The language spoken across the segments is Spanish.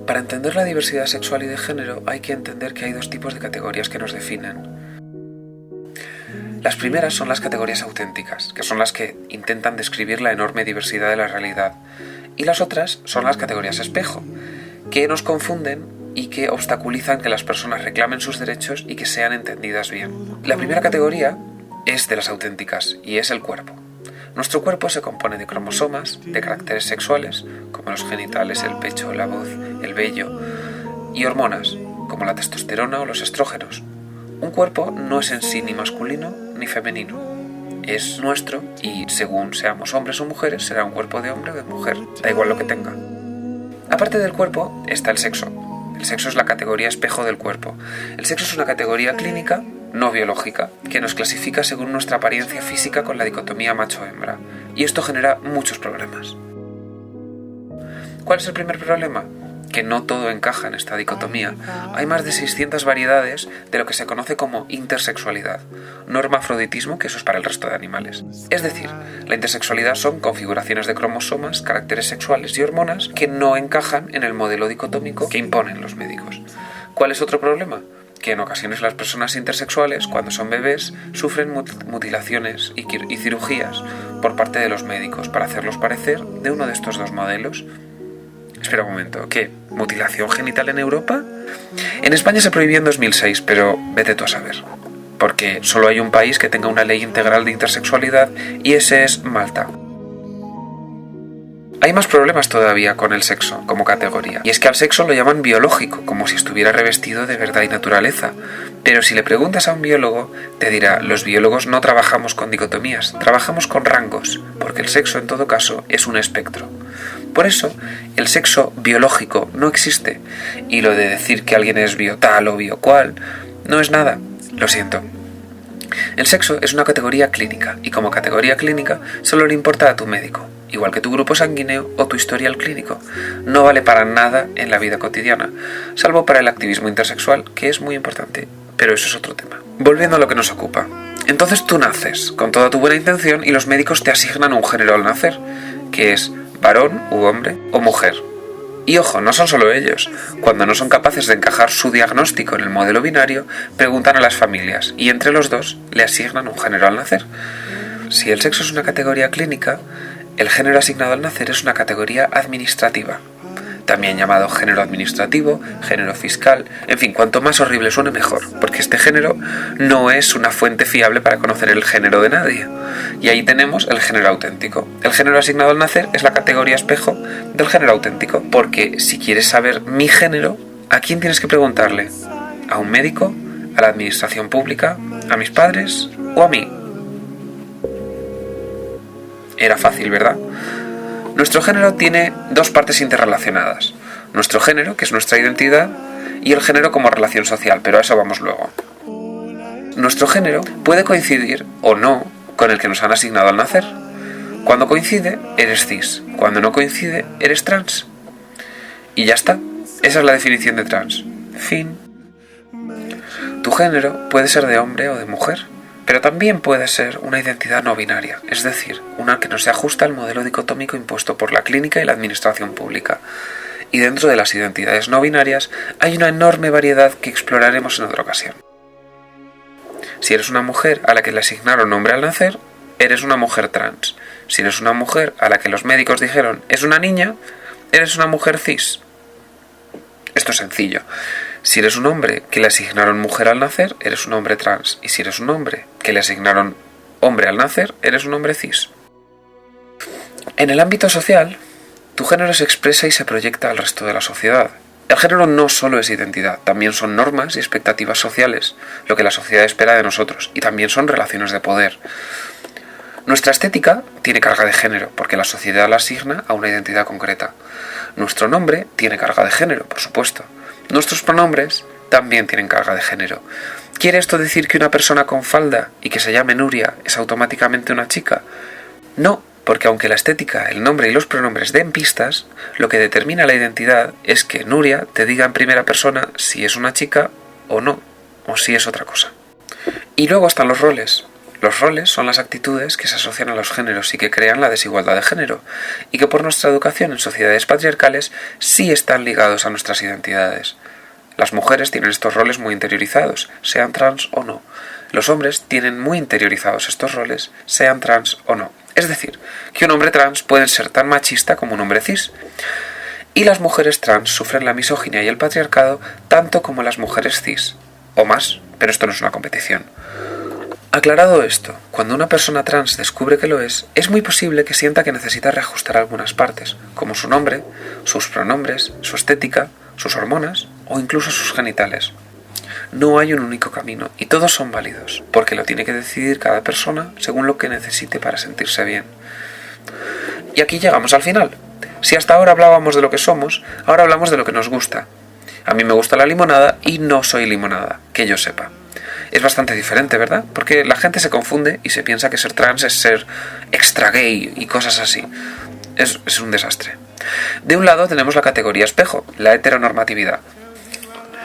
Para entender la diversidad sexual y de género hay que entender que hay dos tipos de categorías que nos definen. Las primeras son las categorías auténticas, que son las que intentan describir la enorme diversidad de la realidad, y las otras son las categorías espejo, que nos confunden y que obstaculizan que las personas reclamen sus derechos y que sean entendidas bien. La primera categoría es de las auténticas y es el cuerpo. Nuestro cuerpo se compone de cromosomas, de caracteres sexuales, como los genitales, el pecho, la voz, el vello, y hormonas, como la testosterona o los estrógenos. Un cuerpo no es en sí ni masculino ni femenino. Es nuestro y, según seamos hombres o mujeres, será un cuerpo de hombre o de mujer, da igual lo que tenga. Aparte del cuerpo está el sexo. El sexo es la categoría espejo del cuerpo. El sexo es una categoría clínica, no biológica, que nos clasifica según nuestra apariencia física con la dicotomía macho-hembra. Y esto genera muchos problemas. ¿Cuál es el primer problema? Que no todo encaja en esta dicotomía. Hay más de 600 variedades de lo que se conoce como intersexualidad, no hermafroditismo, que eso es para el resto de animales. Es decir, la intersexualidad son configuraciones de cromosomas, caracteres sexuales y hormonas que no encajan en el modelo dicotómico que imponen los médicos. ¿Cuál es otro problema? Que en ocasiones las personas intersexuales, cuando son bebés, sufren mutilaciones y cirugías por parte de los médicos para hacerlos parecer de uno de estos dos modelos. Espera un momento, ¿qué? ¿Mutilación genital en Europa? En España se prohibió en 2006, pero vete tú a saber. Porque solo hay un país que tenga una ley integral de intersexualidad y ese es Malta. Hay más problemas todavía con el sexo como categoría, y es que al sexo lo llaman biológico, como si estuviera revestido de verdad y naturaleza. Pero si le preguntas a un biólogo, te dirá, los biólogos no trabajamos con dicotomías, trabajamos con rangos, porque el sexo en todo caso es un espectro. Por eso, el sexo biológico no existe, y lo de decir que alguien es biotal o biocual no es nada, lo siento. El sexo es una categoría clínica, y como categoría clínica solo le importa a tu médico, igual que tu grupo sanguíneo o tu historial clínico. No vale para nada en la vida cotidiana, salvo para el activismo intersexual, que es muy importante, pero eso es otro tema. Volviendo a lo que nos ocupa. Entonces tú naces, con toda tu buena intención, y los médicos te asignan un género al nacer, que es varón u hombre o mujer. Y ojo, no son solo ellos. Cuando no son capaces de encajar su diagnóstico en el modelo binario, preguntan a las familias y entre los dos le asignan un género al nacer. Si el sexo es una categoría clínica, el género asignado al nacer es una categoría administrativa, también llamado género administrativo, género fiscal, en fin, cuanto más horrible suene mejor, porque este género no es una fuente fiable para conocer el género de nadie. Y ahí tenemos el género auténtico. El género asignado al nacer es la categoría espejo del género auténtico, porque si quieres saber mi género, ¿a quién tienes que preguntarle? ¿A un médico? ¿A la administración pública? ¿A mis padres? ¿O a mí? Era fácil, ¿verdad? Nuestro género tiene dos partes interrelacionadas. Nuestro género, que es nuestra identidad, y el género como relación social, pero a eso vamos luego. Nuestro género puede coincidir o no con el que nos han asignado al nacer. Cuando coincide, eres cis. Cuando no coincide, eres trans. Y ya está. Esa es la definición de trans. Fin. Tu género puede ser de hombre o de mujer, pero también puede ser una identidad no binaria, es decir, una que no se ajusta al modelo dicotómico impuesto por la clínica y la administración pública. Y dentro de las identidades no binarias hay una enorme variedad que exploraremos en otra ocasión. Si eres una mujer a la que le asignaron nombre al nacer, eres una mujer trans. Si eres una mujer a la que los médicos dijeron es una niña, eres una mujer cis. Esto es sencillo. Si eres un hombre que le asignaron mujer al nacer, eres un hombre trans. Y si eres un hombre que le asignaron hombre al nacer, eres un hombre cis. En el ámbito social, tu género se expresa y se proyecta al resto de la sociedad. El género no solo es identidad, también son normas y expectativas sociales, lo que la sociedad espera de nosotros, y también son relaciones de poder. Nuestra estética tiene carga de género, porque la sociedad la asigna a una identidad concreta. Nuestro nombre tiene carga de género, por supuesto. Nuestros pronombres también tienen carga de género. ¿Quiere esto decir que una persona con falda y que se llame Nuria es automáticamente una chica? No, porque aunque la estética, el nombre y los pronombres den pistas, lo que determina la identidad es que Nuria te diga en primera persona si es una chica o no, o si es otra cosa. Y luego están los roles. Los roles son las actitudes que se asocian a los géneros y que crean la desigualdad de género, y que por nuestra educación en sociedades patriarcales sí están ligados a nuestras identidades. Las mujeres tienen estos roles muy interiorizados, sean trans o no. Los hombres tienen muy interiorizados estos roles, sean trans o no. Es decir, que un hombre trans puede ser tan machista como un hombre cis. Y las mujeres trans sufren la misoginia y el patriarcado tanto como las mujeres cis, o más, pero esto no es una competición. Aclarado esto, cuando una persona trans descubre que lo es muy posible que sienta que necesita reajustar algunas partes, como su nombre, sus pronombres, su estética, sus hormonas o incluso sus genitales. No hay un único camino y todos son válidos, porque lo tiene que decidir cada persona según lo que necesite para sentirse bien. Y aquí llegamos al final. Si hasta ahora hablábamos de lo que somos, ahora hablamos de lo que nos gusta. A mí me gusta la limonada y no soy limonada, que yo sepa. Es bastante diferente, ¿verdad? Porque la gente se confunde y se piensa que ser trans es ser extra gay y cosas así. Es un desastre. De un lado tenemos la categoría espejo, la heteronormatividad.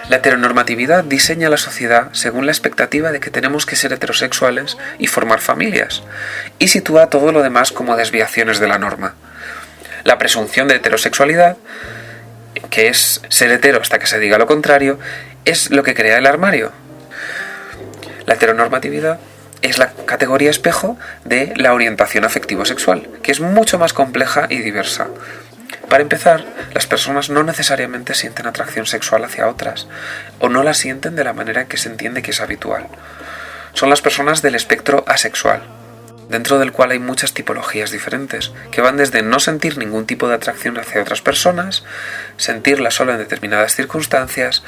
La heteronormatividad diseña la sociedad según la expectativa de que tenemos que ser heterosexuales y formar familias, y sitúa todo lo demás como desviaciones de la norma. La presunción de heterosexualidad, que es ser hetero hasta que se diga lo contrario, es lo que crea el armario. La heteronormatividad es la categoría espejo de la orientación afectivo-sexual, que es mucho más compleja y diversa. Para empezar, las personas no necesariamente sienten atracción sexual hacia otras, o no la sienten de la manera en que se entiende que es habitual. Son las personas del espectro asexual, dentro del cual hay muchas tipologías diferentes, que van desde no sentir ningún tipo de atracción hacia otras personas, sentirla solo en determinadas circunstancias,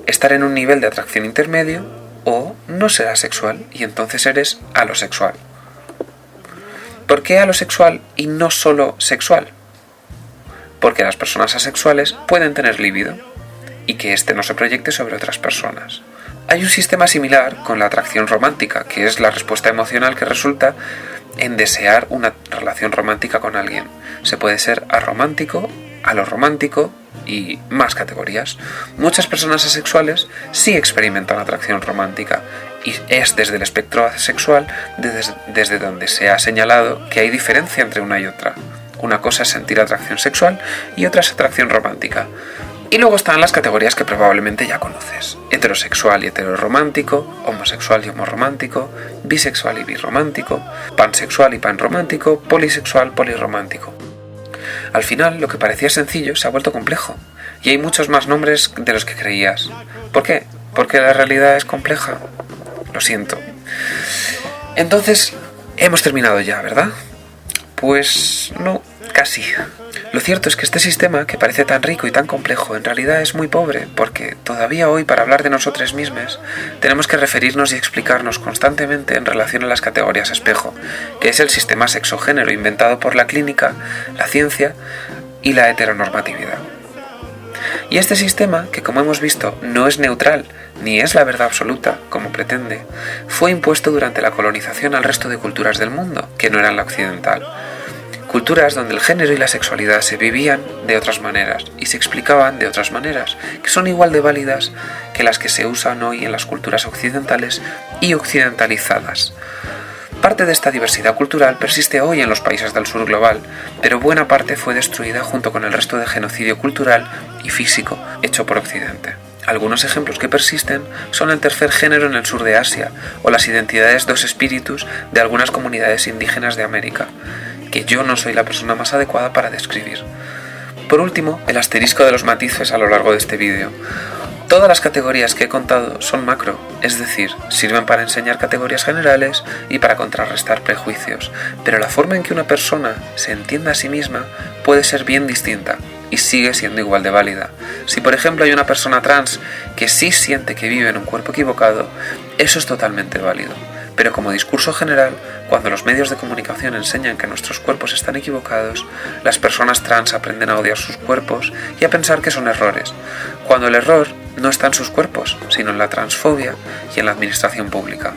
estar en un nivel de atracción intermedio, o no ser asexual y entonces eres alosexual. ¿Por qué alosexual y no solo sexual? Porque las personas asexuales pueden tener libido y que éste no se proyecte sobre otras personas. Hay un sistema similar con la atracción romántica, que es la respuesta emocional que resulta en desear una relación romántica con alguien. Se puede ser aromántico, alorromántico y más categorías. Muchas personas asexuales sí experimentan atracción romántica y es desde el espectro asexual desde donde se ha señalado que hay diferencia entre una y otra. Una cosa es sentir atracción sexual y otra es atracción romántica. Y luego están las categorías que probablemente ya conoces: heterosexual y heteroromántico, homosexual y homorromántico, bisexual y birromántico, pansexual y panromántico, polisexual, polirromántico. Al final, lo que parecía sencillo se ha vuelto complejo, y hay muchos más nombres de los que creías. ¿Por qué? ¿Porque la realidad es compleja? Lo siento. Entonces, hemos terminado ya, ¿verdad? Pues no, casi. Lo cierto es que este sistema, que parece tan rico y tan complejo, en realidad es muy pobre, porque todavía hoy, para hablar de nosotros mismos, tenemos que referirnos y explicarnos constantemente en relación a las categorías espejo, que es el sistema sexo-género inventado por la clínica, la ciencia y la heteronormatividad. Y este sistema, que como hemos visto no es neutral, ni es la verdad absoluta, como pretende, fue impuesto durante la colonización al resto de culturas del mundo, que no eran la occidental. Culturas donde el género y la sexualidad se vivían de otras maneras y se explicaban de otras maneras, que son igual de válidas que las que se usan hoy en las culturas occidentales y occidentalizadas. Parte de esta diversidad cultural persiste hoy en los países del sur global, pero buena parte fue destruida junto con el resto de genocidio cultural y físico hecho por Occidente. Algunos ejemplos que persisten son el tercer género en el sur de Asia o las identidades dos espíritus de algunas comunidades indígenas de América, que yo no soy la persona más adecuada para describir. Por último, el asterisco de los matices a lo largo de este vídeo. Todas las categorías que he contado son macro, es decir, sirven para enseñar categorías generales y para contrarrestar prejuicios, pero la forma en que una persona se entienda a sí misma puede ser bien distinta y sigue siendo igual de válida. Si por ejemplo hay una persona trans que sí siente que vive en un cuerpo equivocado, eso es totalmente válido. Pero como discurso general, cuando los medios de comunicación enseñan que nuestros cuerpos están equivocados, las personas trans aprenden a odiar sus cuerpos y a pensar que son errores, cuando el error no está en sus cuerpos, sino en la transfobia y en la administración pública.